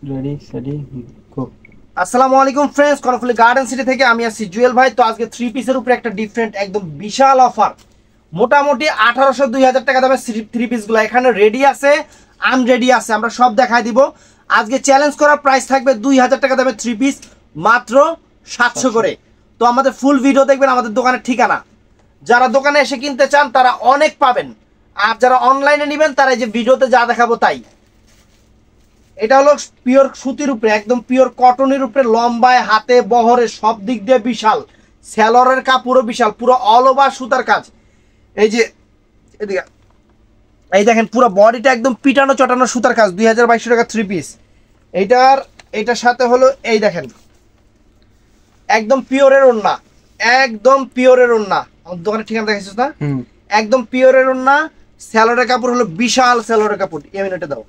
Ready সেডি গো। আসসালামু আলাইকুম friends, Karnaphuli garden city থেকে আমি আছি জুয়েল ভাই। তো আজকে থ্রি পিসের উপরে একটা ডিফারেন্ট একদম বিশাল অফার, মোটামুটি 1800-2000 টাকা দামের থ্রি পিসগুলো এখানে রেডি আছে, আনরেডি আছে, আমরা সব দেখাই দিব। আজকে চ্যালেঞ্জ করা প্রাইস থাকবে 2000 টাকা দামের থ্রি পিস, মাত্র 700 করে। তো আমাদের ফুল ভিডিও দেখবেন, আমাদের দোকানের ঠিকানা। যারা দোকানে এসে কিনতে চান তারা অনেক পাবেন, আর যারা অনলাইনে নেবেন তারা এই যে ভিডিওতে যা দেখাবো তাই। এটা হলো পিওর সুতির উপরে, একদম পিওর কটনের উপরে, লম্বায় হাতে বহরে সব দিক দিয়ে বিশাল, স্যালোরের কাপড়ও বিশাল, পুরো অল ওভার সুতার কাজ। এই যে এদিকে এই দেখেন, পুরো বডিটা একদম পিটানো চটানো সুতার কাজ, 2200 টাকা থ্রি পিস। এটার সাথে হলো এই দেখেন একদম পিওরের ওড়না, একদম পিওরের ওড়না। আমার দোকানের ঠিকানা দেখেছিস না? একদম পিওরের ওড়না, স্যালোরের কাপড় হলো বিশাল স্যালোরের কাপড়। এমিনেটে দাও।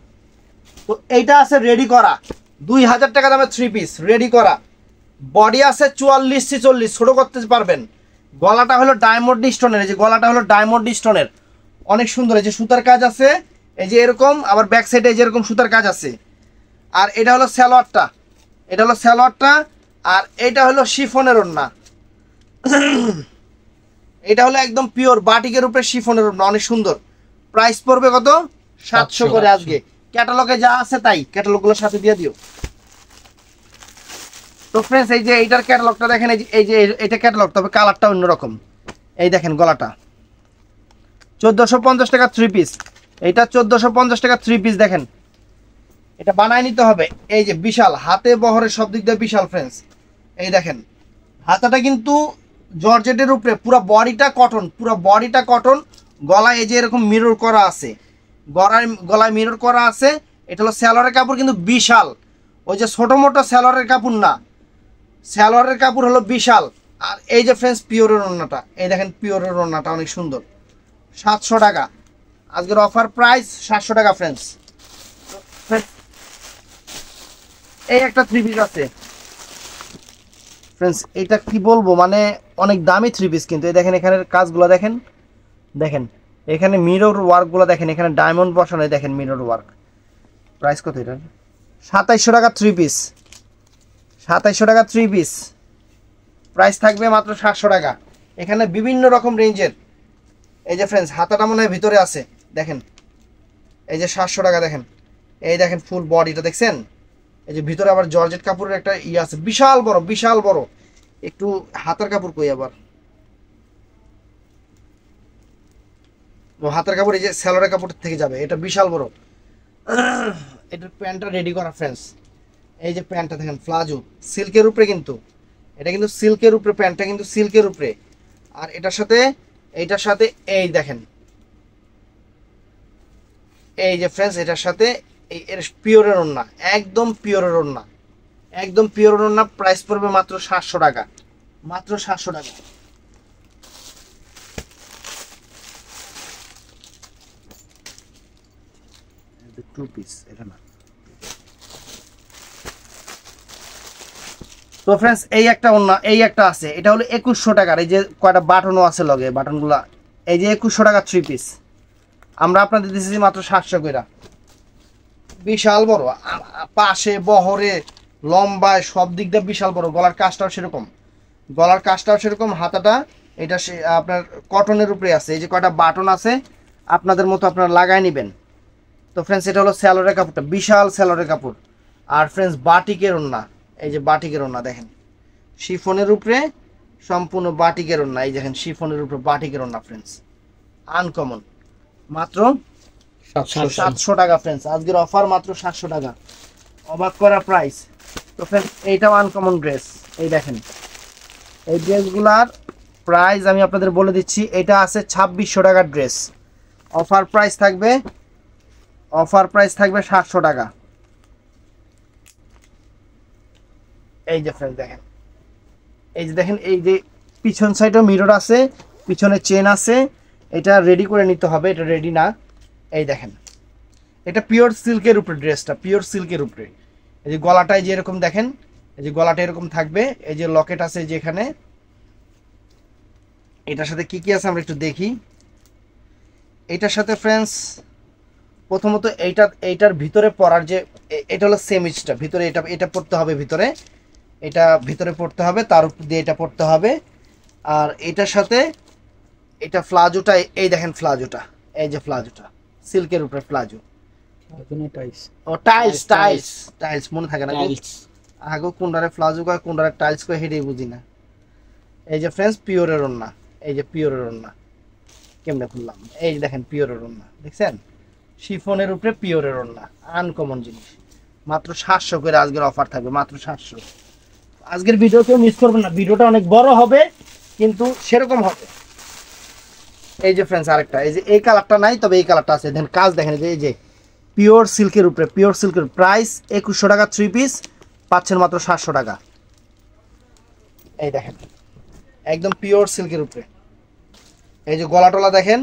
তো এইটা আছে রেডি করা, 2000 টাকা দামের থ্রি পিস রেডি করা। বডি আছে 44-46, ছোট করতে পারবেন। গলাটা হলো ডায়মন্ড স্টোনের, এই যে গলাটা হলো ডায়মন্ড স্টোনের, অনেক সুন্দর। এই যে সুতার কাজ আছে, এই যে এরকম, আবার ব্যাক সাইডে এই যে এরকম সুতার কাজ আছে। আর এটা হলো সালোয়ারটা, এটা হলো সালোয়ারটা। আর এটা হলো শিফনের ওড়না, এটা হলো একদম পিওর বাটিকের উপরে শিফনের ওড়না, অনেক সুন্দর। প্রাইস পড়বে কত? 700 করে। আজকে ক্যাটালগে যা আছে তাই, ক্যাটালগুলোর সাথে দিয়ে দিও। তো ফ্রেন্ডস, এই যে এইটার ক্যাটালগটা দেখেন, এই যে এটা ক্যাটালগ, তবে কালারটা অন্যরকম। এই দেখেন গলাটা 1450 টাকা থ্রি পিস, এইটা 1450 টাকা থ্রি পিস। দেখেন এটা বানায় নিতে হবে। এই যে বিশাল হাতে বহরে সব দিক দিয়ে বিশাল ফ্রেন্ডস। এই দেখেন হাতাটা কিন্তু জর্জেটের উপরে, পুরো বডিটা কটন, পুরো বডিটা কটন। গলায় এই যে এরকম মিরর করা আছে, গলায় মিরর করা আছে। এটা হলো স্যালোয়ারের কাপড়, কিন্তু বিশাল, ওই যে ছোট মোটো স্যালোয়ারের কাপড় না, স্যালোয়ারের কাপড় হলো বিশাল। আর এই যে ফ্রেন্ডস পিওরের ওড়নাটা, এই দেখেন পিওরের ওড়নাটা অনেক সুন্দর, 700 টাকা। আজকের অফার প্রাইস 700 টাকা ফ্রেন্ডস। এই একটা থ্রি পিস আছে ফ্রেন্ডস, এটা কি বলবো, মানে অনেক দামি থ্রি পিস। কিন্তু এই দেখেন এখানের কাজগুলো দেখেন, দেখেন এখানে মিরর ওয়ার্কগুলো দেখেন, এখানে ডায়মন্ড বসানো, দেখেন মিরর ওয়ার্ক। প্রাইস কত এটা? 2700 টাকা থ্রি পিস, 2700 টাকা থ্রি পিস। প্রাইস থাকবে মাত্র 700 টাকা। এখানে বিভিন্ন রকম রেঞ্জের, এই যে ফ্রেন্ডস হাতাটা মনে হয় ভিতরে আছে, দেখেন এই যে 700 টাকা। দেখেন এই দেখেন ফুল বডিটা দেখছেন, এই যে ভিতরে আবার জর্জেট কাপড়ের একটা ইয়ে আছে, বিশাল বড় বিশাল বড়। একটু হাতার কাপড় কই আবার, হাতের কাপড় এই যে স্যালোরের কাপড় থেকে যাবে, এটা বিশাল বড়। এটার প্যান্টটা রেডি করা ফ্রেন্ডস, এই যে প্যান্টটা দেখেন প্লাজো, সিল্কের উপরে কিন্তু, এটা কিন্তু সিল্কের উপরে, প্যান্টটা কিন্তু সিল্কের উপরে। আর এইটার সাথে এই দেখেন, এই যে ফ্রেন্ডস এটার সাথে এই এর পিওরের ওড়না, একদম পিওরের ওড়না, একদম পিওরের ওড়না। প্রাইস পড়বে মাত্র 700 টাকা, মাত্র 700 টাকা। টু পিস এটা না। তো ফ্রেন্ডস এই একটা ওড়না, এই একটা আছে, এটা হলো 2100 টাকার। এই যে কয়টা বাটনও আছে লগে, বাটনগুলা এই যে 2100 টাকা থ্রি পিস। আমরা আপনাদের দিতেছি মাত্র 700 কইরা। বিশাল বড়, পাশে বহরে লম্বায় সব দিক দিয়ে বিশাল বড়। গলার কাজটাও সেরকম, গলার কাজটাও সেরকম। হাতাটা এটা আপনার কটনের উপরে আছে, এই যে কয়টা বাটন আছে, আপনাদের মতো আপনারা লাগাই নেবেন। তো ফ্রেন্ডস এটা হলো স্যালোরের কাপড়টা, বিশাল স্যালোরের কাপড়। আর ফ্রেন্ডস বাটিকের ওড়না, এই যে বাটিকের ওড়না দেখেন, শিফনের উপরে সম্পূর্ণ বাটিকের ওড়না। এই দেখেন শিফনের উপরে বাটিকের ওড়না ফ্রেন্ডস, আনকমন। মাত্র 700 টাকা ফ্রেন্ডস, আজকের অফার মাত্র 700 টাকা, অবাক করা প্রাইস। তো ফ্রেন্ডস এইটাও আনকমন ড্রেস, এই দেখেন এই ড্রেসগুলার প্রাইস আমি আপনাদের বলে দিচ্ছি। এটা আছে 2600 টাকার ড্রেস, অফার প্রাইস থাকবে, অফার প্রাইস থাকবে 700 টাকা। এই যে ফ্রেন্ডস দেখেন, এই যে দেখেন এই যে পিছন সাইডেও মিরর আছে, পিছনে চেন আছে। এটা রেডি করে নিতে হবে, এটা রেডি না। এই দেখেন এটা পিওর সিল্কের উপরে, ড্রেসটা পিওর সিল্কের উপরে। এই যে গলাটায় যে এরকম দেখেন, এই যে গলাটা এরকম থাকবে, এই যে লকেট আছে যেখানে। এটার সাথে কি কি আছে আমরা একটু দেখি। এটার সাথে ফ্রেন্ডস প্রথমত এইটার ভিতরে পরার যে এটা হলো সেমিজটা, ভিতরে এটা পড়তে হবে, ভিতরে এটা ভিতরে পড়তে হবে, তার উপর দিয়ে এটা পড়তে হবে। আর এটার সাথে এটা ফ্লাজোটা, এই দেখেন ফ্লাজোটা, এই যে ফ্লাজোটা সিল্কের উপরে ফ্লাজো। টাইলস, ও টাইলস টাইলস টাইলস মনে থাকে না টাইলস। আগে কোনটারে ফ্লাজো কয় কোনটারে টাইলস কয় হেডেই বুঝি না। এই যে ফ্রেন্ডস পিওরের ওন্না, এই যে পিওরের ওন্না কেমনে খুললাম, এই যে দেখেন পিওরের ওন্না দেখছেন, শিফনের উপরে পিওরের ওন্না, আনকমন জিনিস। মাত্র 700 করে আজকের অফার থাকবে, মাত্র 700। আজকের ভিডিও কেউ মিস করবেন না, ভিডিওটা অনেক বড় হবে কিন্তু সেরকম হবে। এই যে ফ্রেন্ডস আরেকটা, এই যে এই কালারটা নাই, তবে এই কালারটা আছে। দেখেন কাজ দেখেন, এই যে পিওর সিল্কের উপরে, পিওর সিল্কের প্রাইস 2100 টাকা 3 পিস, পাচ্ছেন মাত্র 700 টাকা। এই দেখেন একদম পিওর সিল্কের উপরে, এই যে গলা টলা দেখেন,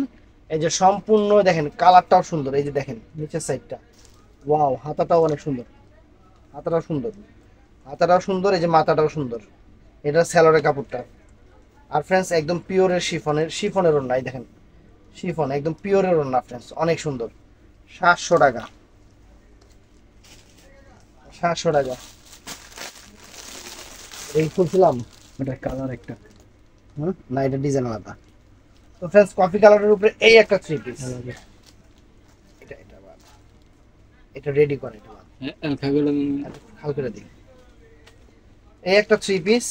এই যে সম্পূর্ণ দেখেন কালারটাও সুন্দর। এই যে দেখেন নিচের সাইডটা, ওয়াও, হাতাটাও অনেক সুন্দর, হাতাটাও সুন্দর, হাতাটাও সুন্দর, এই যে মাথাটাও সুন্দর। এটা স্যালোরের কাপড়টা। আর ফ্রেন্ডস একদম পিওরের শিফনের ওড়না, এই দেখেন শিফন একদম পিওরের ওড়না ফ্রেন্ডস, অনেক সুন্দর। 700 টাকা, 700 টাকা। এই খুলছিলাম, এটা কালার একটা, না এটা ডিজাইন আলাদা। তো ফ্রেন্ডস কফি কালারের উপরে এই একটা 3 পিস, এটা এটা বাদ, এটা রেডি করে, এটা বাদ, হাল করে দিই। এই একটা 3 পিস,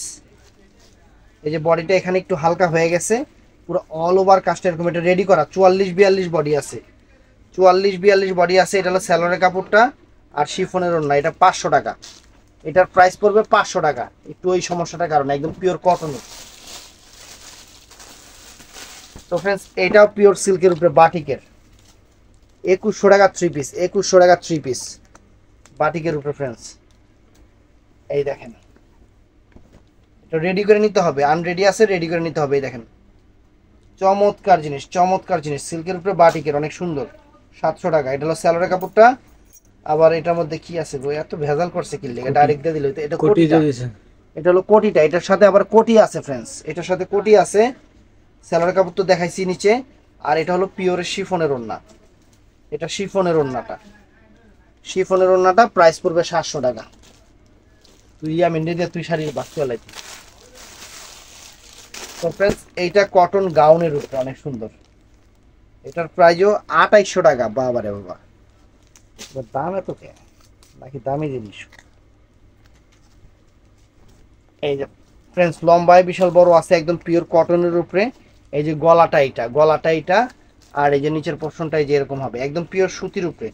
এই যে বডিটা এখানে একটু হালকা হয়ে গেছে, পুরো অল ওভার কাজটা এরকম, এটা রেডি করা 44-42 বডি আছে, 44-42 বডি আছে। এটা হলো স্যালোরের কাপড়টা আর শিফনের ওড়না, এটা 500 টাকা। এটার প্রাইস পড়বে 500 টাকা, একটু ওই সমস্যাটার কারণে, একদম পিওর কটনের। তো ফ্রেন্ডস এটাও পিওর সিল্কের উপরে বাটিকের, 2100 টাকা 3 পিস, 2100 টাকা 3 পিস বাটিকের উপরে ফ্রেন্ডস। এই দেখেন এটা রেডি করে নিতে হবে, আনরেডি আছে, রেডি করে নিতে হবে। এই দেখেন চমৎকার জিনিস, চমৎকার জিনিস, সিল্কের উপরে বাটিকের, অনেক সুন্দর। 700 টাকা। এটা হলো স্যালোরের কাপড়টা। আবার এটার মধ্যে কি আছে গো, এত ভেজাল করছে কি লেগে, ডাইরেক্ট দিয়ে দিল। এটা কোটিটা, এটা হলো কোটিটা, এটার সাথে আবার কোটি আছে ফ্রেন্ডস, এটার সাথে কোটি আছে। স্যালোরের কাপড় তো দেখাইছি নিচে। আর এটা হলো পিওরের শিফনের ওড়না, এটা শিফনের ওড়নাটা, শিফনের ওড়নাটা প্রাইস পড়বে 700 টাকা। তুই মেন্ডে দিয়ে তুই শাড়ির বাচ্চা লাইতি। তো ফ্রেন্ডস এইটা কটন গাউনের উপরে, অনেক সুন্দর। এটার প্রাইসও 2800 টাকা। বাবা রে বাবা, দাম এত কে, নাকি দামি জিনিস। এই যে ফ্রেন্ডস লম্বায় বিশাল বড় আছে, একদম পিওর কটনের উপরে। এই যে গলাটা এইটা, গলাটা এইটা, আর এই যে নিচের পোর্শনটা এই যে এরকম হবে, একদম পিওর সুতির উপরে,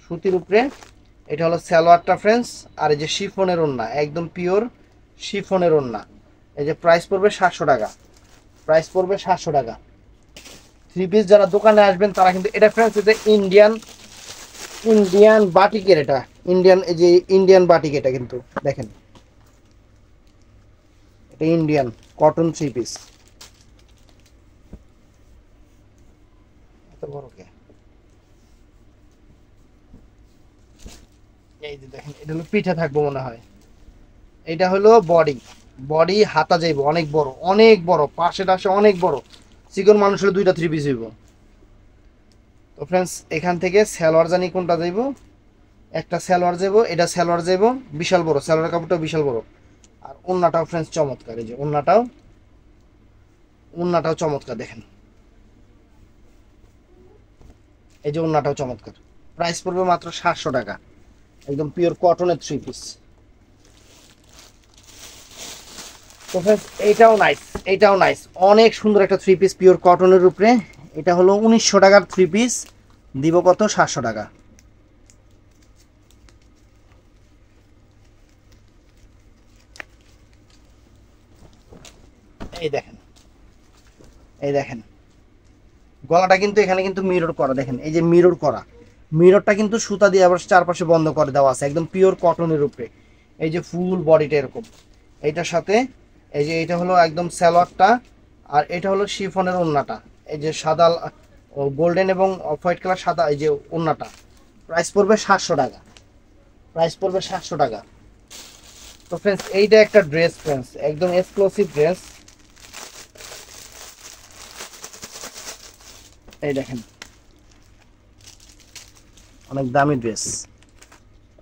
সুতির উপরে। এটা হলো সালোয়ারটা ফ্রেন্ডস। আর এই যে শিফনের ওড়না, একদম পিওর শিফনের ওড়না। এই যে প্রাইস পড়বে 700 টাকা, প্রাইস পড়বে 700 টাকা। 3 পিস যারা দোকানে আসবেন তারা কিন্তু, এটা ফ্রেন্ডস এটা ইন্ডিয়ান বাটিকের, এটা ইন্ডিয়ান, এই যে ইন্ডিয়ান বাটিক, এটা কিন্তু দেখেন এটা ইন্ডিয়ান কটন 3 পিস। এত বড় কে, এই যে দেখেন এটা হলো পিঠে থাকবো মনে হয়। এটা হলো বডি, বডি হাতা যাইব অনেক বড়, অনেক বড়, পাশে টাশে অনেক বড়। চিকন মানুষ হলে 2টা 3 পিস হইব। তো ফ্রেন্ডস এখান থেকে সালোয়ার জানি কোনটা যাইব, একটা সালোয়ার যাইব, এটা সালোয়ার যাইব বিশাল বড়, সালোয়ার কাপড়টা বিশাল বড়। আর ওন্নাটাও ফ্রেন্ডস চমৎকার, এই যে ওন্নাটাও চমৎকার দেখেন, এই যে ওন্নাটাও চমৎকার। প্রাইস পড়বে মাত্র 700 টাকা, একদম পিওর কটনের 3 পিস। তো ফ্রেন্ডস এইটাও নাইস, এইটাও নাইস, অনেক সুন্দর একটা 3 পিস পিওর কটনের উপরে। এটা হলো 1900 টাকার 3 পিস, দিব কত, 700 টাকা। এই দেখেন, এই দেখেন গলাটা কিন্তু এখানে কিন্তু মিরর করা, দেখেন এই যে মিরর করা, মিররটা কিন্তু সুতা দিয়ে আবার চারপাশে বন্ধ করে দেওয়া আছে, একদম পিওর কটনের উপরে। এই যে ফুল বডিটা এরকম, এইটার সাথে এই যে এটা হলো একদম সালোয়ারটা, আর এটা হলো শিফনের ওড়নাটা, এই যে সাদা গোল্ডেন এবং অফ হোয়াইট কালার সাদা, এই যে ওড়নাটা। প্রাইস পড়বে 700 টাকা, প্রাইস পড়বে 700 টাকা। তো ফ্রেন্ডস এইটা একটা ড্রেস ফ্রেন্ডস, একদম এক্সক্লুসিভ ড্রেস। এই দেখেন অনেক দামি ড্রেস।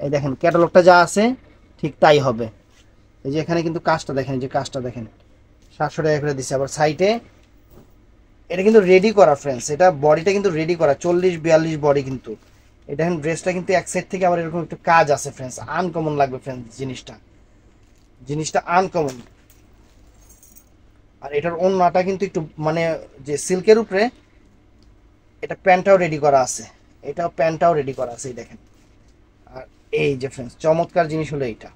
এই দেখেন ক্যাটালগটা যা আছে ঠিক তাই হবে। এই যে এখানে কিন্তু কাজটা দেখেন, এই যে কাজটা দেখেন 700 টাকা করে দিছে। আবার সাইডে এটা কিন্তু রেডি করা ফ্রেন্ডস, এটা বডিটা কিন্তু রেডি করা 40-42 বডি কিন্তু। এটা দেখেন ড্রেসটা কিন্তু এক সাইড থেকে আবার এরকম একটু কাজ আছে ফ্রেন্ডস, আনকমন লাগবে ফ্রেন্ডস জিনিসটা আনকমন। আর এটার ওন্নাটা কিন্তু একটু মানে যে সিল্কের উপরে, এটা প্যান্টটাও রেডি করা আছে, এটাও প্যান্টটাও রেডি করা আছে এই দেখেন। আর এই যে ফ্রেন্ডস চমৎকার জিনিস হলো এইটা,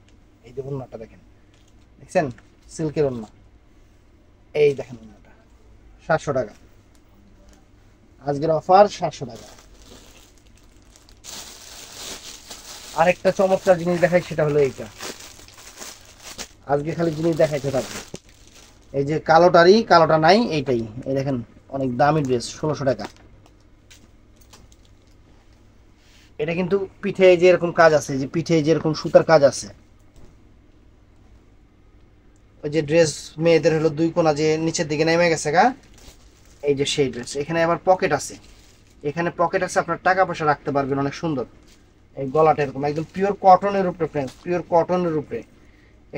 এই যে ওন্নাটা দেখেন, দেখছেন সিল্কের ওন্না। এই দেখেন ওন্নাটা 700 টাকা, আজকের অফার 700 টাকা। আরেকটা চমৎকার জিনিস দেখাই, সেটা হলো এইটা। আজকে খালি জিনিস দেখাইতে থাকবে। এই যে কালোটারই কালোটা নাই, এইটাই। এই দেখেন অনেক দামি ড্রেস 1600 টাকা। এটা কিন্তু পিঠে যে এরকম কাজ আছে, যে পিঠে যে এরকম সুতার কাজ আছে। ওই যে ড্রেস মেয়েদের হলো 2 কোণা যে নিচের দিকে নেমে গেছে গা, এই যে সেই ড্রেস। এখানে আবার পকেট আছে, এখানে পকেট আছে, আপনার টাকা পয়সা রাখতে পারবেন, অনেক সুন্দর। এই গলাটা এরকম একদম পিওর কটনের উপরে ফ্রেন্ডস, পিওর কটনের উপরে।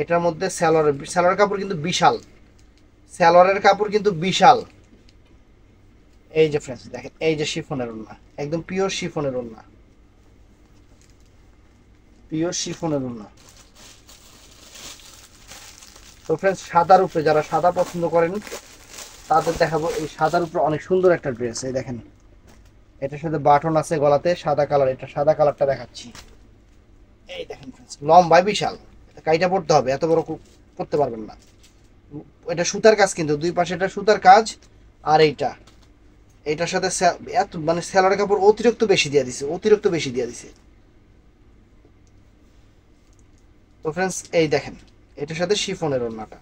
এটার মধ্যে সালোয়ারের কাপড় কিন্তু বিশাল, সালোয়ারের কাপড় কিন্তু বিশাল। এই যে ফ্রেন্ডস দেখেন, এই যে শিফনের ওড়না, একদম পিওর শিফনের ওড়না, পিওর শিফনের ওড়না। তো ফ্রেন্ডস সাদার উপরে যারা সাদা পছন্দ করেন তাদের দেখাবো এই সাদার উপরে অনেক সুন্দর একটা ড্রেস। এই দেখেন এটার সাথে বাটন আছে গলাতে, সাদা কালার। এটা সাদা কালারটা দেখাচ্ছি। এই দেখেন ফ্রেন্ডস লম্বায় বিশাল, এটা কাইটা পড়তে হবে, এত বড় পড়তে পারবেন না। এটা সুতার কাজ কিন্তু, দুই পাশে এটা সুতার কাজ। আর এইটার সাথে এত মানে সেলারের কাপড় অতিরিক্ত বেশি দিয়ে দিছে, অতিরিক্ত বেশি দিয়ে দিছে। তো ফ্রেন্ডস এই দেখেন এটার সাথে শিফনের ওড়নাটা,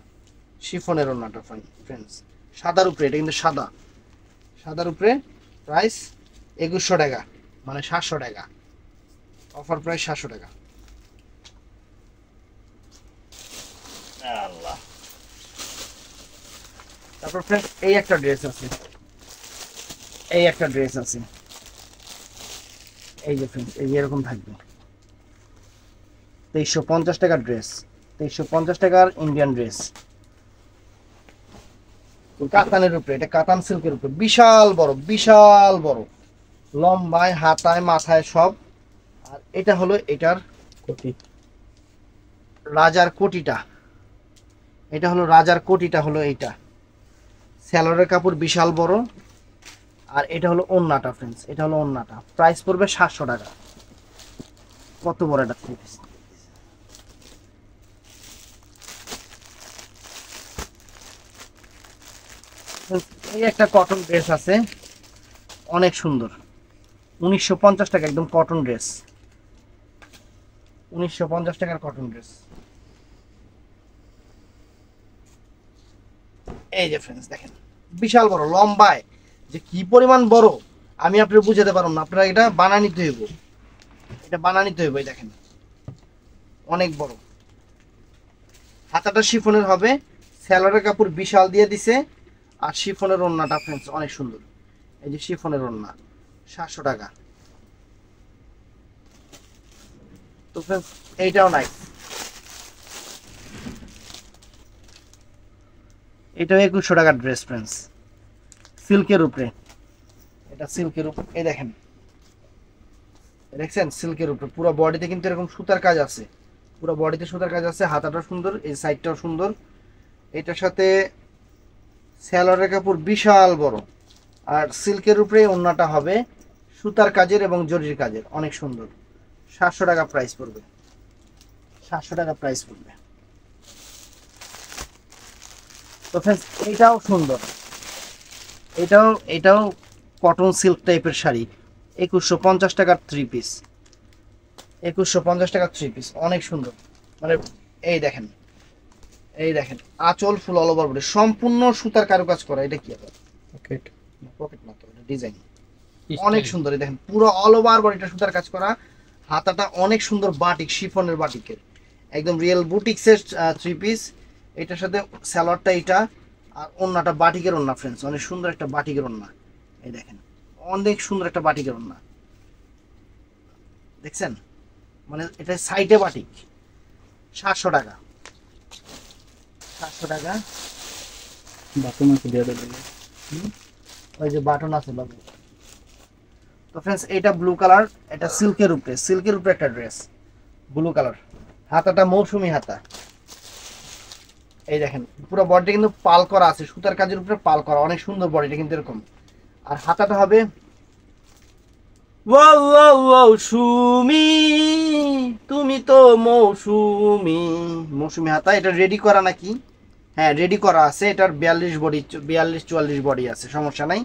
শিফনের ওড়নাটা ফ্রেন্ডস সাদার উপরে। এটা কিন্তু সাদা, সাদার উপরে। প্রাইস 2100 টাকা, মানে 700 টাকা। অফার প্রাইস 700 টাকা। আল্লাহ। তারপর ফ্রেন্ডস এই একটা ড্রেস আছে, এই একটা ড্রেস আছে। এই যে ফ্রেন্ডস এই এরকম থাকবে 2350 টাকার ড্রেস, 2350 টাকার ইন্ডিয়ান ড্রেস কাতানের উপরে। এটা কাতান সিল্কের উপরে, বিশাল বড়, বিশাল বড়, লম্বায় হাতায় মাথায় সব। আর এটা হলো এটার কোটি রাজার কোটিটা, এটা হলো রাজার কোটিটা হলো এইটা। স্যালোয়ারের কাপড় বিশাল বড়। আর এটা হলো ওন্নাটা ফ্রেন্ডস, এটা হলো ওন্নাটা। প্রাইস পড়বে 700 টাকা। কত বড় একটা থ্রি পিস। এই একটা কটন ড্রেস আছে, অনেক সুন্দর, 1950 টাকা, একদম কটন ড্রেস, 1950 টাকার কটন ড্রেস। এই যে ফ্রেন্ডস দেখেন বিশাল বড়, লম্বায় যে কি পরিমাণ বড় আমি আপনার বুঝাতে পারবো না। আপনারা এটা বানায় নিতে হইব, এটা বানায় নিতে হইব। এই দেখেন অনেক বড়, হাতাটা শিফনের হবে, স্যালোয়ারের কাপড় বিশাল দিয়ে দিছে। আর শিফনের ওড়নাটা ফ্রেন্ডস অনেক সুন্দর। এই যে শিফনের ওড়না 700 টাকা। তো ফ্রেন্ডস এইটাও নাই, এটাও 2100 টাকার ড্রেস ফ্রেন্ডস, সিল্কের উপরে। এটা সিল্কের উপরে, এই দেখেন দেখছেন সিল্কের উপরে। পুরো বডিতে কিন্তু এরকম সুতার কাজ আছে, পুরো বডিতে সুতার কাজ আছে। হাতাটাও সুন্দর, এই সাইডটাও সুন্দর। এটার সাথে সালোয়ারের কাপড় বিশাল বড়। আর সিল্কের উপরে ওড়নাটা হবে সুতার কাজের এবং জরির কাজের, অনেক সুন্দর। 700 টাকা প্রাইস পড়বে, 700 টাকা প্রাইস পড়বে। তো ফ্রেন্ডস এইটাও সুন্দর, এটাও কটন সিল্ক টাইপের শাড়ি, 2150 টাকার থ্রি পিস, 2150 টাকার থ্রি পিস, অনেক সুন্দর। মানে এই দেখেন, এই দেখেন আঁচল ফুল অল ওভার বডি সম্পূর্ণ সুতার কারুকাজ করা। এটা কি আবার পকেট পকেট না তো, এটা ডিজাইন অনেক সুন্দর। এই দেখেন পুরো অল ওভার বডিটা সুতার কাজ করা। হাতাটা অনেক সুন্দর বাটিক, শিফনের বাটিকের, একদম রিয়েল বুটিক্সের থ্রি পিস। এটার সাথে সালোয়ারটা এটা, আর ওন্নাটা বাটিকের ওন্না ফ্রেন্ডস, অনেক সুন্দর একটা বাটিকের ওন্না। এই দেখেন অনেক সুন্দর একটা বাটিকের ওন্না। দেখছেন, মানে এটা সাইডে বাটিক, 700 টাকা, 700 টাকা। বাটন আছে দিয়ে দেবেন। ওই যে বাটন আছে বাবু। তো ফ্রেন্ডস এটা ব্লু কালার, এটা সিল্কের উপরে একটা ড্রেস, ব্লু কালার, হাতাটা মৌসুমী হাতা। এই দেখেন পুরো বডিটা কিন্তু পাল করা আছে, সুতার কাজের উপরে পাল করা, অনেক সুন্দর বডিটা কিন্তু এরকম। আর হাতাটা হবে ওয়াও ওয়াও ওয়াও সুমি, তুমি তো মৌসুমি, মৌসুমী হাতা। এটা রেডি করা নাকি? হ্যাঁ রেডি করা আছে। এটার 42-44 বডি আছে, সমস্যা নাই।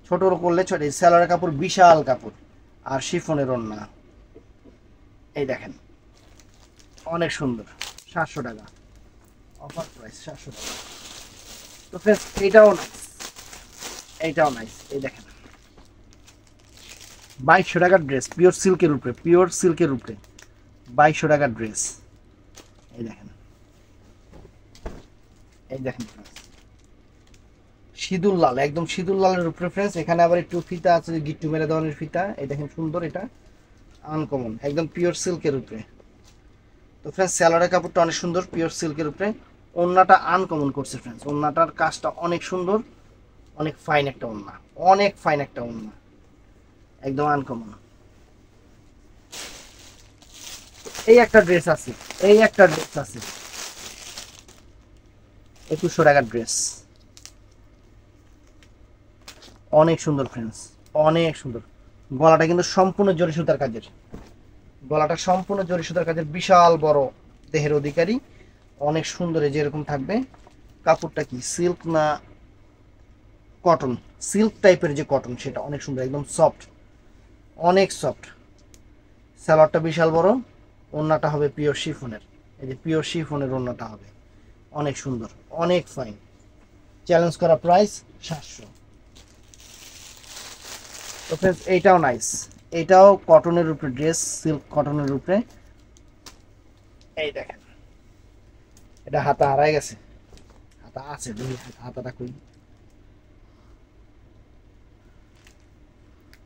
ছোট করলে ছোট। সেলারের কাপড় বিশাল কাপড়, আর শিফনের ওড়না। এই দেখেন অনেক সুন্দর, 700 টাকা অফার প্রাইস, 700 টাকা। তো ফ্রেন্ডস এইটাও নাইস, এইটাও নাইস। এই দেখেন 2200 টাকার ড্রেস, পিওর সিল্কের উপরে, 2200 টাকার ড্রেস। এই দেখেন, এই দেখেন সিঁদুর লাল, একদম সিঁদুর লালের উপরে ফ্রেন্ডস। এখানে আবার একটু ফিতা আছে, গিট্টু মেরে দেওয়ানোর ফিতা। এই দেখেন সুন্দর, এটা আনকমন, একদম পিওর সিল্কের উপরে। তো ফ্রেন্ডস স্যালোয়ারের কাপড়টা অনেক সুন্দর, পিওর সিল্কের উপরে। ওড়নাটা আনকমন করছে ফ্রেন্ডস, ওড়নাটার কাজটা অনেক সুন্দর, অনেক ফাইন একটা ওড়না, অনেক ফাইন একটা ওড়না, একদম আনকমন। এই একটা ড্রেস আছে, 2100 টাকার ড্রেস, অনেক সুন্দর ফ্রেন্ডস, অনেক সুন্দর। গলাটা কিন্তু সম্পূর্ণ জরি সুতার কাজের, গলাটা সম্পূর্ণ জরি সুতার কাজের, বিশাল বড় দেহের অধিকারী, অনেক সুন্দর। যেরকম থাকবে কাপড়টা কি সিল্ক না কটন, সিল্ক টাইপের যে কটন, সেটা অনেক সুন্দর, একদম সফট, অনেক সফট। সালোয়ারটা বিশাল বড়, ওড়নাটা হবে পিওর শিফনের। এই যে পিওর শিফনের ওড়নাটা হবে অনেক সুন্দর, অনেক ফাইন। চ্যালেঞ্জ করা প্রাইস 700। তো ফ্রেন্ডস এইটাও নাইস, এইটাও কটনের উপরে ড্রেস, সিল্ক কটনের উপরে। এই দেখেন এটা হাতা হারাই গেছে, হাতা আছে, হাতাটা কই?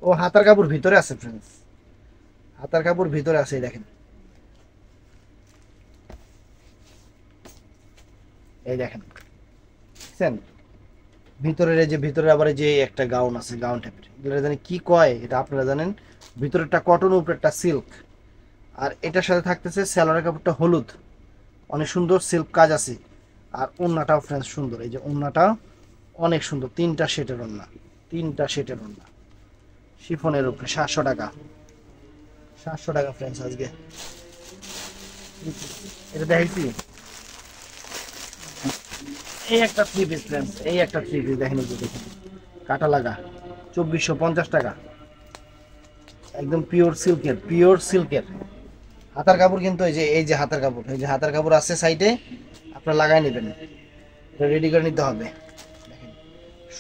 ও হাতার কাপড় ভিতরে আছে ফ্রেন্ডস, হাতার কাপড় ভিতরে আছে। এই দেখেন, এই দেখেন দেখছেন ভিতরের, এই যে ভিতরে আবার যে একটা গাউন আছে, গাউন টাইপের, এগুলো জানি কি কয়, এটা আপনারা জানেন। ভিতরেরটা কটন, উপরেরটা সিল্ক। আর এটার সাথে থাকতেছে সালোয়ারের কাপড়টা হলুদ, অনেক সুন্দর সিল্ক কাজ আছে। আর ওড়নাটাও ফ্রেন্ডস সুন্দর, এই যে ওড়নাটা অনেক সুন্দর, 3টা সেটের ওড়না, 3টা সেটের ওড়না, শিফনের উপরে। 700 টাকা, 700 টাকা ফ্রেন্ডস আজকে। এটা দেখাইছি, এই একটা 3 পিস ফ্রেন্ডস, এই একটা 3 পিস দেখেন, দেখেন কাটা লাগা, 2450 টাকা, একদম পিওর সিল্কের। হাতার কাপড় কিন্তু এই যে হাতার কাপড়, এই যে হাতার কাপড় আছে সাইডে, আপনারা লাগাই নেবেন, রেডি করে নিতে হবে। দেখেন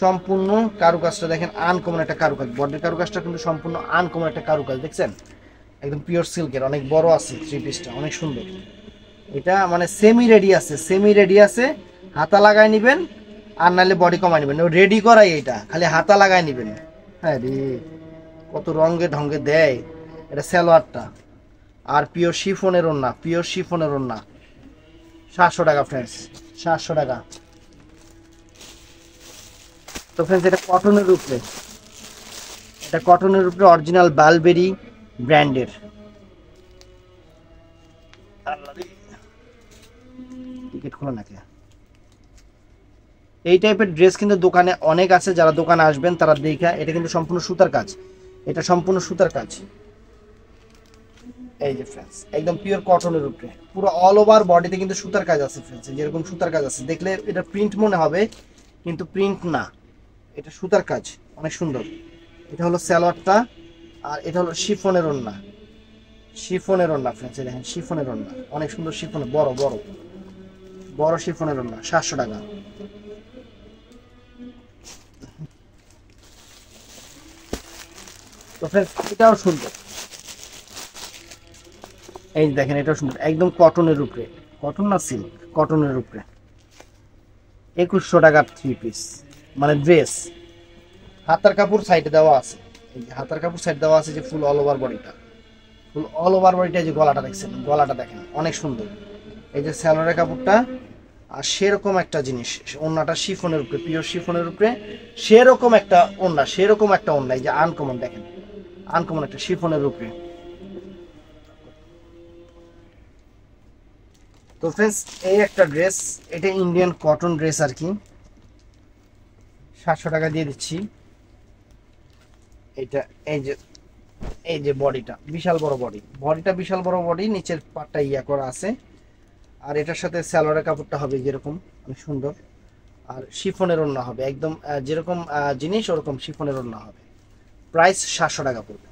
সম্পূর্ণ কারুকাজটা দেখেন, আনকমন একটা কারুকাজ, বডির কারুকাজটা কিন্তু সম্পূর্ণ আনকমন একটা কারুকাজ, দেখছেন একদম পিওর সিল্কের, অনেক বড় আছে 3 পিসটা, অনেক সুন্দর। এটা মানে সেমি রেডি আছে, হাতা লাগাই নেবেন, আর নাহলে বডি কমাই নেবেন, রেডি করাই এটা, খালি হাতা লাগাই নেবেন। হ্যাঁ রে কত রঙে ঢঙ্গে দেয়। এটা সালোয়ারটা, আর পিওর শিফনের ওড়না, 700 টাকা ফ্রেন্ডস, 700 টাকা। তো ফ্রেন্ডস এটা কটনের উপরে, অরিজিনাল বালবেরি ব্র্যান্ডের। টিকিট খোলা নাকি? এই টাইপের ড্রেস কিন্তু দোকানে অনেক আছে, যারা দোকানে আসবেন তারা দেখা। এটা কিন্তু সম্পূর্ণ সুতার কাজ, এটা সম্পূর্ণ সুতার কাজ। এই যে ফ্রেন্ডস একদম পিওর কটনের উপরে, পুরো অল ওভার বডিতে কিন্তু সুতার কাজ আছে ফ্রেন্ডস, যেরকম সুতার কাজ আছে, দেখলে এটা প্রিন্ট মনে হবে কিন্তু প্রিন্ট না, এটা সুতার কাজ, অনেক সুন্দর। এটা হলো সালোয়ারটা, আর এটা হলো শিফনের ওড়না, ফ্রেন্ডস। দেখেন শিফনের ওড়না, অনেক সুন্দর শিফনের, বড় শিফনের ওড়না, 700 টাকা। তো ফ্রেন্ডস এটাও সুন্দর, এই দেখেন এটাও সুন্দর, একদম কটনের উপরে, কটন না সিল্ক, কটনের উপরে, 2100 টাকার 3 পিস মানে ড্রেস। হাতার কাপড় সাইডে দেওয়া আছে, এই যে হাতার কাপড় সাইড দেওয়া আছে, যে ফুল অল ওভার বডিটা, ফুল অল ওভার বডিটা, যে গলাটা দেখছেন, গলাটা দেখেন অনেক সুন্দর। এই যে স্যালোয়ারের কাপড়টা, আর সেরকম একটা জিনিস, ওড়নাটা শিফনের উপরে, পিওর শিফনের উপরে সেরকম একটা ওড়না, সেরকম একটা ওড়না। এই যে আনকমন দেখেন, আনকমন একটা শিফনের উপরে। তো ফ্রেন্ডস, এই একটা ড্রেস, এটা ইন্ডিয়ান কটন ড্রেস আর কি, 700 টাকা দিয়ে দিচ্ছি। এটা এই যে বডিটা বিশাল বড় বডি, বডিটা বিশাল বড় বডি, নিচের পাটটা ইয়া করা আছে। আর এটার সাথে সালোয়ারের কাপড়টা হবে যেরকম, অনেক সুন্দর। আর শিফনের ওড়না হবে একদম, যেরকম জিনিস ওরকম শিফনের ওড়না হবে। প্রাইস 700 টাকা পড়বে,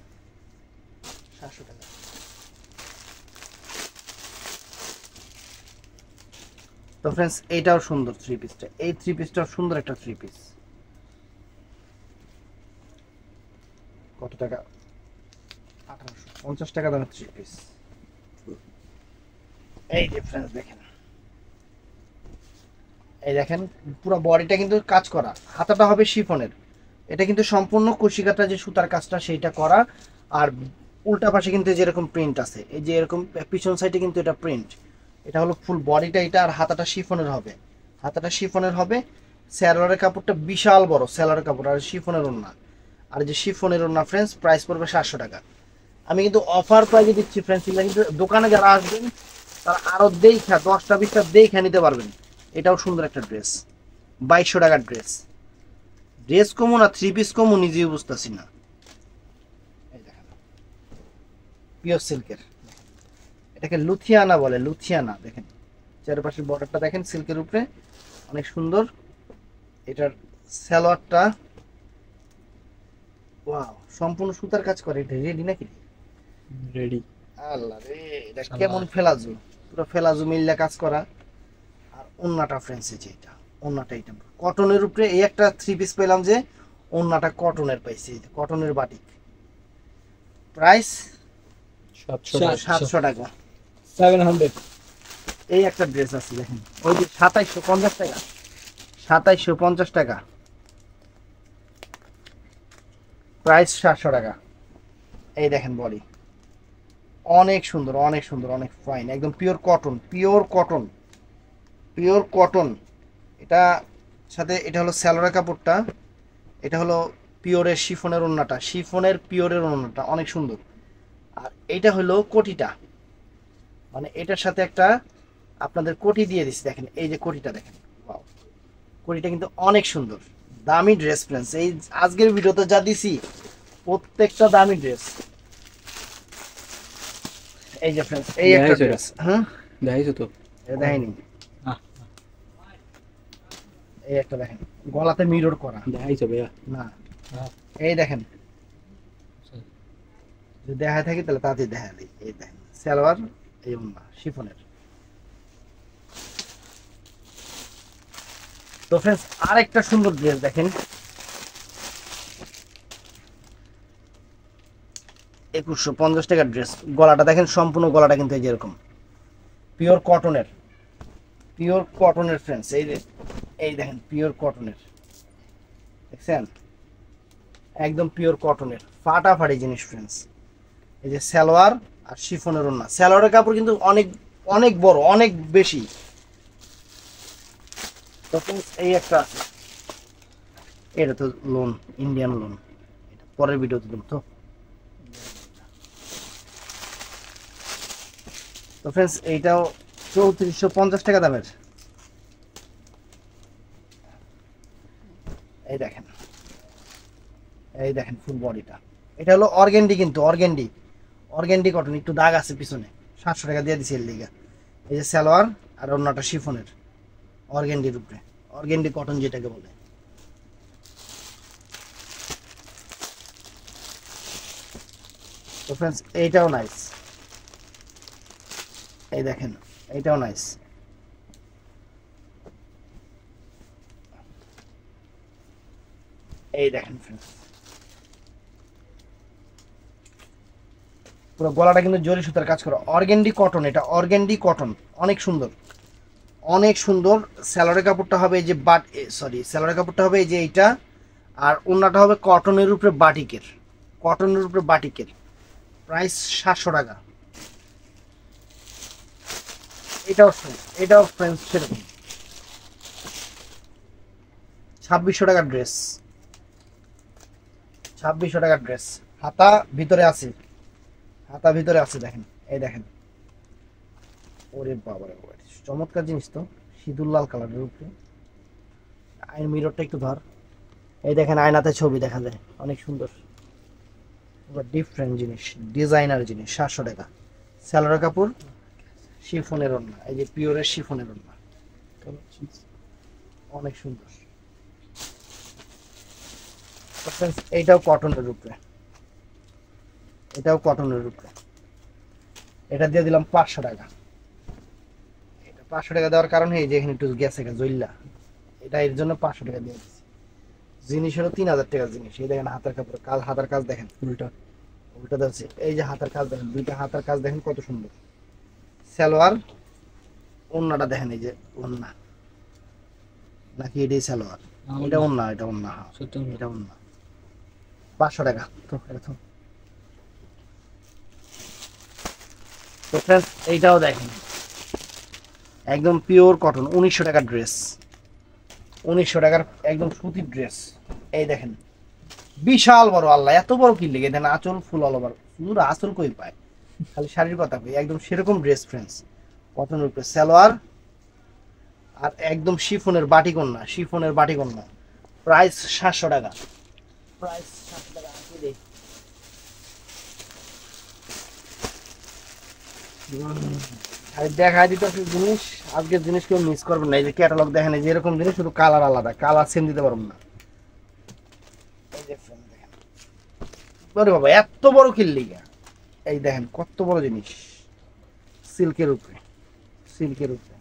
700 টাকা। তো ফ্রেন্ডস, এইটাও সুন্দর থ্রি পিসটা, এই থ্রি পিসটাও সুন্দর একটা থ্রি পিস। কত টাকা? 1850 টাকা দামের থ্রি পিস। এই যে ফ্রেন্ডস দেখেন, এই দেখেন পুরো বডিটা কিন্তু কাজ করা, হাতাটা হবে শিফনের। এটা কিন্তু সম্পূর্ণ কুশিকাটা যে সুতার কাজটা সেইটা করা। আর উল্টা পাশে কিন্তু যেরকম প্রিন্ট আছে, এই যে এরকম পিছন সাইডে কিন্তু এটা প্রিন্ট। এটা হলো ফুল বডিটা এটা, আর হাতাটা শিফনের হবে, হাতাটা শিফনের হবে। স্যালোয়ারের কাপড়টা বিশাল বড় স্যালোয়ারের কাপড়, আর শিফনের ওড়না। আর যে শিফনের ওড়না ফ্রেন্ডস, প্রাইস পড়বে 700 টাকা। আমি কিন্তু অফার প্রাইসে দিচ্ছি ফ্রেন্ডস, এগুলো কিন্তু দোকানে যারা আসবেন তারা আরো দেখা 10টা 20টা দেখে নিতে পারবেন। এটাও সুন্দর একটা ড্রেস, 2200 টাকার ড্রেস। ড্রেস কমো না থ্রি পিস কমো নিজেই বুঝতেছি না। এই দেখেন পিওর সিল্কের, এটাকে লুথিয়ানা বলে, লুথিয়ানা। দেখেন চারপাশের বর্ডারটা দেখেন সিল্কের উপরে, অনেক সুন্দর। এটার সালোয়ারটা ওয়াও, সম্পূর্ণ সুতার কাজ করে। এটা রেডি নাকি? রেডি। আল্লাহ রে, এটা কেমন ফেলাজু, পুরো ফেলাজু মিল্লা কাজ করা। আর ওন্নাটা ফ্রেন্ডস, এই যে এটা ওন্নাটা, এটা কটনের উপরে। এই একটা থ্রি পিস পেলাম যে ওন্নাটা কটনের পাইছি, এই যে কটনের বাটিক। প্রাইস 700 টাকা, 700। এই একটা ড্রেস আছে দেখেন, ওই যে 2750 টাকা, 2750 টাকা, প্রাইস 700 টাকা। এই দেখেন বডি অনেক সুন্দর, অনেক সুন্দর, অনেক ফাইন, একদম pure cotton, pure cotton, pure cotton. এটা সাথে এটা হলো স্যালোয়ার কাপড়টা, এটা হলো পিওরের শিফনের ওড়নাটা, শিফনের পিওরের ওড়নাটা অনেক সুন্দর। আর এইটা হলো কোটিটা, মানে এটার সাথে একটা আপনাদের কোটি দিয়ে দিচ্ছি, দেখেন এই যে কোটিটা দেখেন, ওয়াও, কোটিটা কিন্তু অনেক সুন্দর। দামি ড্রেস ফ্রেন্ডস, এই আজকের ভিডিওতে যা দিছি প্রত্যেকটা দামি ড্রেস। এই যে ফ্রেন্ডস, এই একটা ড্রেস, হ্যাঁ দেখাইছো তো? এটা দেখাইনি, এই একটা দেখেন গলাতে মিরর করা, দেখাইছো ভাইয়া? না এই দেখেন, যদি দেখায় থাকি তাহলে তাড়াতাড়ি দেখা দিই। এই দেখেন সালোয়ার, এই ওড়না শিফনের। তো ফ্রেন্ডস, আরেকটা সুন্দর ড্রেস দেখেন, 2150 টাকার ড্রেস। গলাটা দেখেন, সম্পূর্ণ গলাটা কিন্তু এই যেরকম পিওর কটনের, পিওর কটনের ফ্রেন্ডস। এই যে এই দেখেন পিওর কটনের, দেখছেন একদম পিওর কটনের, ফাটাফাটি জিনিস ফ্রেন্ডস। এই যে সালোয়ার আর শিফনের ওড়না, সালোয়ারের কাপড় কিন্তু অনেক অনেক বড়, অনেক বেশি। তো ফ্রেন্ডস, এই একটা, এটা তো লোন, ইন্ডিয়ান লোন, এটা পরের ভিডিওতে দেব। তো ফ্রেন্ডস, এইটাও 3450 টাকা দামের। এই দেখেন, এই দেখেন ফুল বডিটা, এটা হলো অর্গেন্ডি, কিন্তু অর্গেন্ডি, অর্গেন্ডি কটন, একটু দাগ আছে পিছনে, 700 টাকা দিয়ে দিছি এর লিগা। এই যে সালোয়ার আর ওড়নাটা শিফনের, অর্গেন্ডির উপরে, অর্গেন্ডি কটন যেটাকে বলে। তো ফ্রেন্ডস, এইটাও নাইস, এই দেখেন এইটাও নাইস। এই দেখেন ফ্রেন্ডস, পুরো গলাটা কিন্তু জরি সুতার কাজ করা, অর্গেন্ডি কটন, এটা অর্গেন্ডি কটন, অনেক সুন্দর, অনেক সুন্দর। স্যালোয়ারের কাপড়টা হবে এই যে স্যালোয়ারের কাপড়টা হবে এই যে এইটা, আর ওড়নাটা হবে কটনের উপরে বাটিকের, কটনের উপরে বাটিকের। প্রাইস 700 টাকা। এটাও ফ্রেন্ডস সেরকম 2600 টাকার ড্রেস, 2600 টাকার ড্রেস। হাতা ভিতরে আছে, হাতা ভিতরে আছে, দেখেন এই দেখেন। ওরে বাবা রে বাবা, চমৎকার জিনিস তো, সিঁদুর লাল কালারের উপরে। আইন মিররটা একটু ধর, এই দেখেন আয়নাতে ছবি দেখা যায়, অনেক সুন্দর। ডিফারেন্ট জিনিস, ডিজাইনার জিনিস, 700 টাকা। সালোয়ার কাপড় শিফনের ওড়না, এই যে পিওরের শিফনের ওড়না, অনেক সুন্দর। এইটাও কটনের উপরে, এটাও কটনের উপরে। এটা দিয়ে দিলাম 500 টাকা। এটা 500 টাকা দেওয়ার কারণে এই যে এখানে একটু গেছে জইল্লা, এটা এর জন্য 500 টাকা দিয়ে দিচ্ছি। জিনিস হলো 3000 টাকার জিনিস। এই দেখেন হাতের কাপড়, হাতার কাজ দেখেন, উল্টা উল্টা দিচ্ছে। এই যে হাতের কাজ দেখেন, দুইটা হাতের কাজ দেখেন কত সুন্দর। সালোয়ার ওন্নাটা দেখেন, এই যে ওন্না নাকি এটাই সালোয়ার, এটা ওন্না, এটা ওন্না, হ্যাঁ এটা ওন্না। 500 টাকা। তো এটা তো ফ্রেন্ডস এইটাও দেখেন একদম পিওর কটন, 1900 টাকার ড্রেস, 1900 টাকার একদম সুতির ড্রেস। এই দেখেন বিশাল বড়, আল্লাহ এত বড় কি লেগে দেন, আঁচল ফুল অল ওভার, পুরো আঁচল কই পায়, খালি শাড়ির কথা কই, একদম সেরকম ড্রেস ফ্রেন্ডস। কটনের উপরে সালোয়ার আর একদম শিফনের বাটিকন্যা, শিফনের বাটিকন্যা। প্রাইস 700 টাকা, প্রাইস 700 টাকা। আর দেখাই দিতে জিনিস, আজকের জিনিস কেউ মিস করবেন না। এই যে ক্যাটালগ দেখেন, এই যে এরকম জিনিস, শুধু কালার আলাদা, কালার সেম দিতে পারবেন না। এই যে দেখেন, আরে বাবা এত বড় কিল্লিগা, এই দেখেন কত বড় জিনিস, সিল্কের উপরে, সিল্কের উপরে।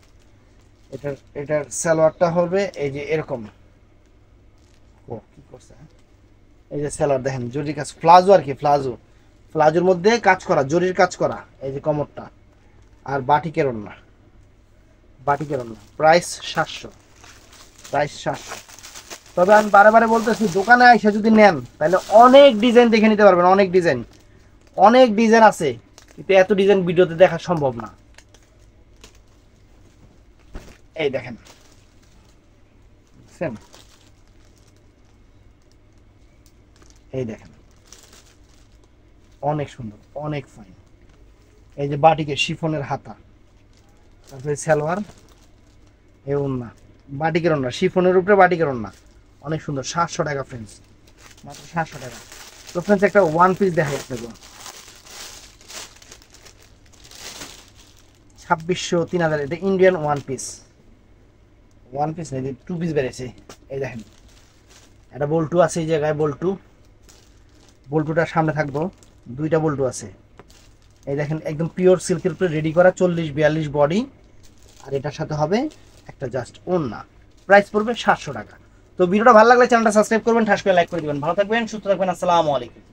এটার সালোয়ারটা হবে এই যে এরকম, ও কি করছে, এই যে সালোয়ার দেখেন জরির কাজ, প্লাজো আর কি, প্লাজোর মধ্যে কাজ করা, জরির কাজ করা। এই যে কমরটা আর বাটিকের ওড়না, বাটিকের ওড়না। Price 700, price 700। তবে আমি বারে বলতেছি, দোকানে আইসা যদি নেন তাহলে অনেক ডিজাইন দেখে নিতে পারবেন, অনেক ডিজাইন আছে, কিন্তু এত ডিজাইন ভিডিওতে দেখা সম্ভব না। এই দেখেন সেম, এই দেখেন অনেক সুন্দর, অনেক ফাইন। এই যে বাটিকের শিফনের হাতা, তারপরে সালোয়ার, এই ওড়না, বাটিকের ওড়না, শিফনের উপরে বাটিকের ওড়না, অনেক সুন্দর। 700 টাকা ফ্রেন্ডস, মাত্র 700 টাকা। তো ফ্রেন্ডস একটা ওয়ান পিস দেখাই আপনাকে, 2600 3000। এটা ইন্ডিয়ান ওয়ান পিস না, 2 পিস বেড়েছে। এই দেখেন একটা বল্টু আছে, এই জায়গায় বল্টুটার সামনে থাকবো, দুইটা বল্টু আছে। এই দেখেন একদম পিওর সিল্কের উপরে রেডি করা, 40-42 বডি, আর এটার সাথে হবে একটা জাস্ট ওড়না। প্রাইস পড়বে 700 টাকা। তো ভিডিওটা ভালো লাগলে চ্যানেলটা সাবস্ক্রাইব করবেন, ঠাস করে লাইক করে দিবেন। ভালো থাকবেন, সুস্থ থাকবেন, আসসালামু আলাইকুম।